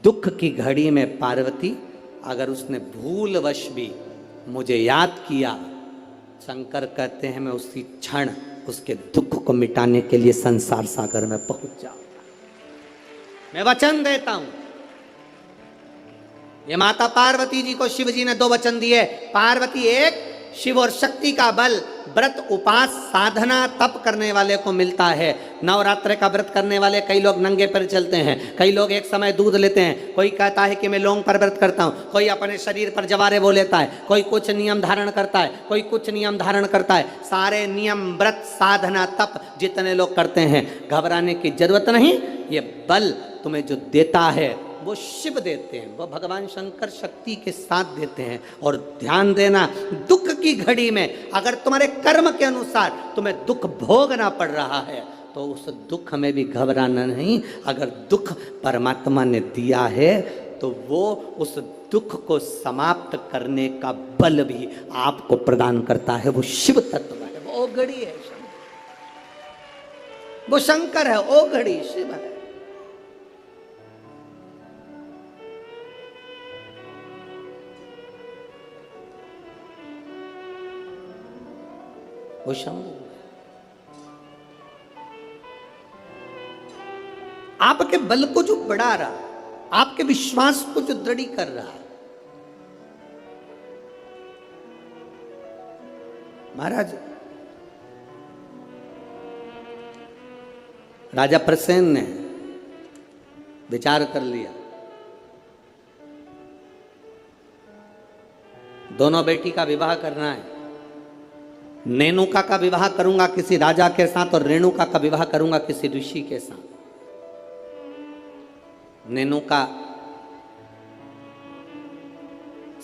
दुख की घड़ी में पार्वती अगर उसने भूलवश भी मुझे याद किया, शंकर कहते हैं मैं उसी क्षण उसके दुख को मिटाने के लिए संसार सागर में पहुंच जाऊंगा। मैं वचन देता हूं। ये माता पार्वती जी को शिव जी ने 2 वचन दिए। पार्वती एक, शिव और शक्ति का बल व्रत उपास साधना तप करने वाले को मिलता है। नवरात्र का व्रत करने वाले कई लोग नंगे पर चलते हैं, कई लोग एक समय दूध लेते हैं, कोई कहता है कि मैं लौंग पर व्रत करता हूं, कोई अपने शरीर पर जवारे वो लेता है, कोई कुछ नियम धारण करता है, कोई कुछ नियम धारण करता है। सारे नियम व्रत साधना तप जितने लोग करते हैं, घबराने की जरूरत नहीं। ये बल तुम्हें जो देता है वो शिव देते हैं, वो भगवान शंकर शक्ति के साथ देते हैं। और ध्यान देना, दुख की घड़ी में अगर तुम्हारे कर्म के अनुसार तुम्हें दुख भोगना पड़ रहा है तो उस दुख में भी घबराना नहीं। अगर दुख परमात्मा ने दिया है तो वो उस दुख को समाप्त करने का बल भी आपको प्रदान करता है। वो शिव तत्व है, वो घड़ी है, वो शंकर है, वो घड़ी शिव है। वो शंभु आपके बल को जो बढ़ा रहा, आपके विश्वास को जो दृढ़ कर रहा। महाराज राजा प्रसेन ने विचार कर लिया, दोनों बेटी का विवाह करना है। नेनुका का विवाह करूंगा किसी राजा के साथ और रेणुका का विवाह करूंगा किसी ऋषि के साथ। नेनुका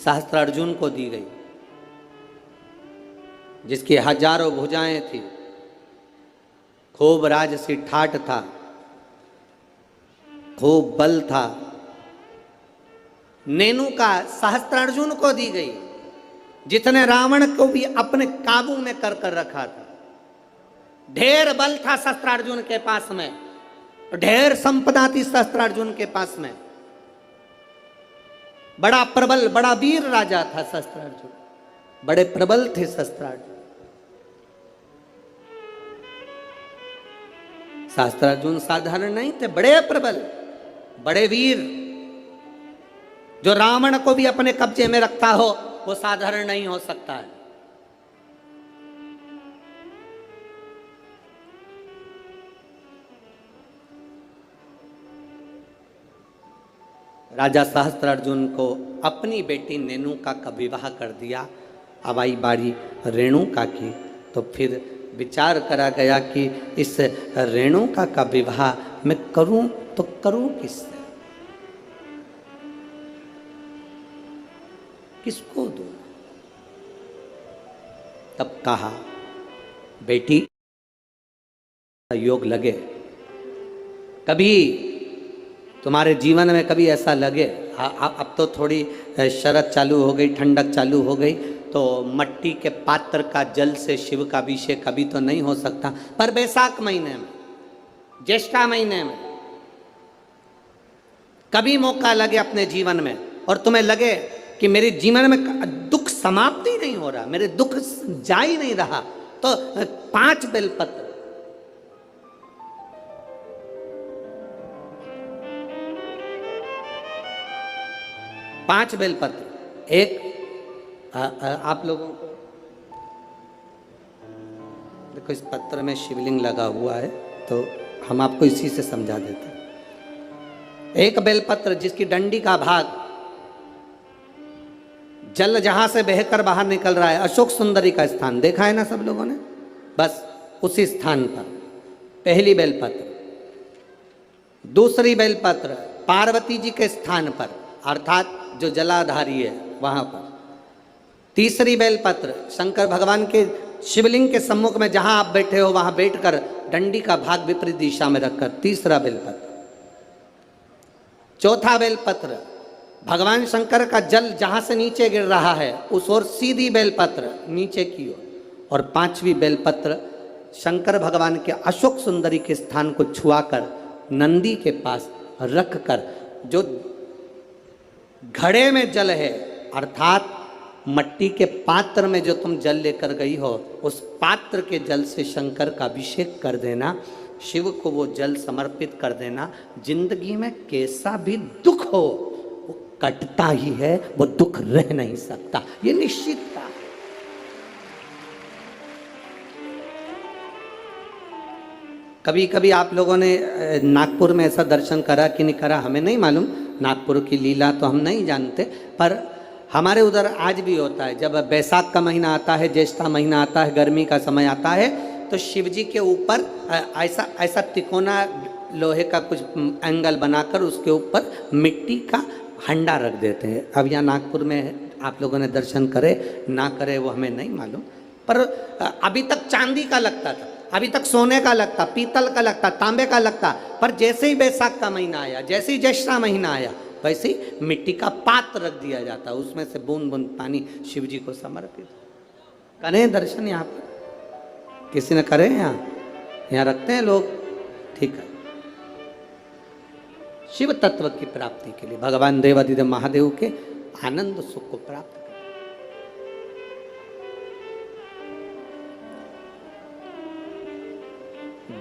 सहस्त्रार्जुन को दी गई, जिसकी हजारों भुजाएं थी, खूब राजसी ठाठ था, खूब बल था। नेनुका सहस्त्रार्जुन को दी गई, जितने रावण को भी अपने काबू में कर रखा था। ढेर बल था सहस्त्रार्जुन के पास में, ढेर संपदा थी सहस्त्रार्जुन के पास में। बड़ा प्रबल, बड़ा वीर राजा था सहस्त्रार्जुन, बड़े प्रबल थे सहस्त्रार्जुन। सहस्त्रार्जुन साधारण नहीं थे, बड़े प्रबल, बड़े वीर। जो रावण को भी अपने कब्जे में रखता हो वो साधारण नहीं हो सकता है। राजा सहस्त्रार्जुन को अपनी बेटी नेनुका का विवाह कर दिया। अब आई बारी रेणुका की, तो फिर विचार करा गया कि इस रेणुका का विवाह मैं करूं तो करूं किससे, किसको दूं। तब कहा बेटी योग लगे, कभी तुम्हारे जीवन में कभी ऐसा लगे, अब तो थोड़ी शरद चालू हो गई, ठंडक चालू हो गई, तो मट्टी के पात्र का जल से शिव का अभिषेक कभी तो नहीं हो सकता, पर बैसाख महीने में, ज्येष्ठा महीने में कभी मौका लगे अपने जीवन में और तुम्हें लगे कि मेरे जीवन में दुख समाप्त ही नहीं हो रहा, मेरे दुख जा ही नहीं रहा, तो 5 बेलपत्र, 5 बेलपत्र। एक आप लोगों को देखो, इस पत्र में शिवलिंग लगा हुआ है, तो हम आपको इसी से समझा देते हैं। एक बेलपत्र जिसकी डंडी का भाग जल जहां से बहकर बाहर निकल रहा है, अशोक सुंदरी का स्थान देखा है ना सब लोगों ने, बस उसी स्थान पर पहली बेलपत्र। दूसरी बेलपत्र पार्वती जी के स्थान पर, अर्थात जो जलाधारी है वहां पर। तीसरी बेलपत्र शंकर भगवान के शिवलिंग के सम्मुख में जहां आप बैठे हो वहां बैठकर डंडी का भाग विपरीत दिशा में रखकर, तीसरा बेलपत्र। चौथा बेलपत्र भगवान शंकर का जल जहां से नीचे गिर रहा है उस ओर सीधी बेलपत्र नीचे की ओर। और 5वीं बेलपत्र शंकर भगवान के अशोक सुंदरी के स्थान को छुआकर नंदी के पास रखकर, जो घड़े में जल है, अर्थात मट्टी के पात्र में जो तुम जल लेकर गई हो, उस पात्र के जल से शंकर का अभिषेक कर देना, शिव को वो जल समर्पित कर देना। जिंदगी में कैसा भी दुख हो वो कटता ही है, वो दुख रह नहीं सकता, ये निश्चित था। कभी कभी आप लोगों ने नागपुर में ऐसा दर्शन करा कि नहीं करा हमें नहीं मालूम, नागपुर की लीला तो हम नहीं जानते, पर हमारे उधर आज भी होता है। जब बैसाख का महीना आता है, ज्येष्ठा महीना आता है, गर्मी का समय आता है, तो शिव जी के ऊपर ऐसा ऐसा तिकोना लोहे का कुछ एंगल बनाकर उसके ऊपर मिट्टी का हंडा रख देते हैं। अब यहाँ नागपुर में आप लोगों ने दर्शन करे ना करे वो हमें नहीं मालूम, पर अभी तक चांदी का लगता था, अभी तक सोने का लगता, पीतल का लगता, तांबे का लगता, पर जैसे ही बैसाख का महीना आया, जैसे ही ज्येष्ठा महीना आया, वैसे ही मिट्टी का पात्र रख दिया जाता, उसमें से बूंद बूंद पानी शिव जी को समर्पित। करें दर्शन यहाँ पर, किसी ने करे यहाँ रखते हैं लोग, ठीक है। शिव तत्व की प्राप्ति के लिए भगवान देवादिदेव महादेव के आनंद सुख को प्राप्त करें।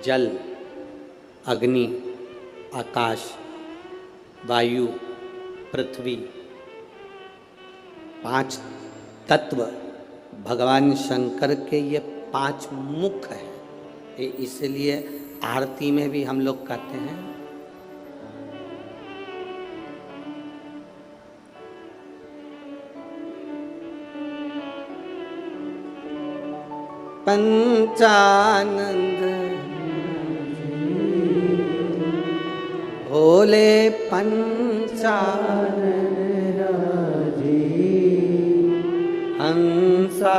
जल, अग्नि, आकाश, वायु, पृथ्वी, 5 तत्व भगवान शंकर के ये 5 मुख है। इसलिए आरती में भी हम लोग कहते हैं पंचानंद भोले पंचानन हंसा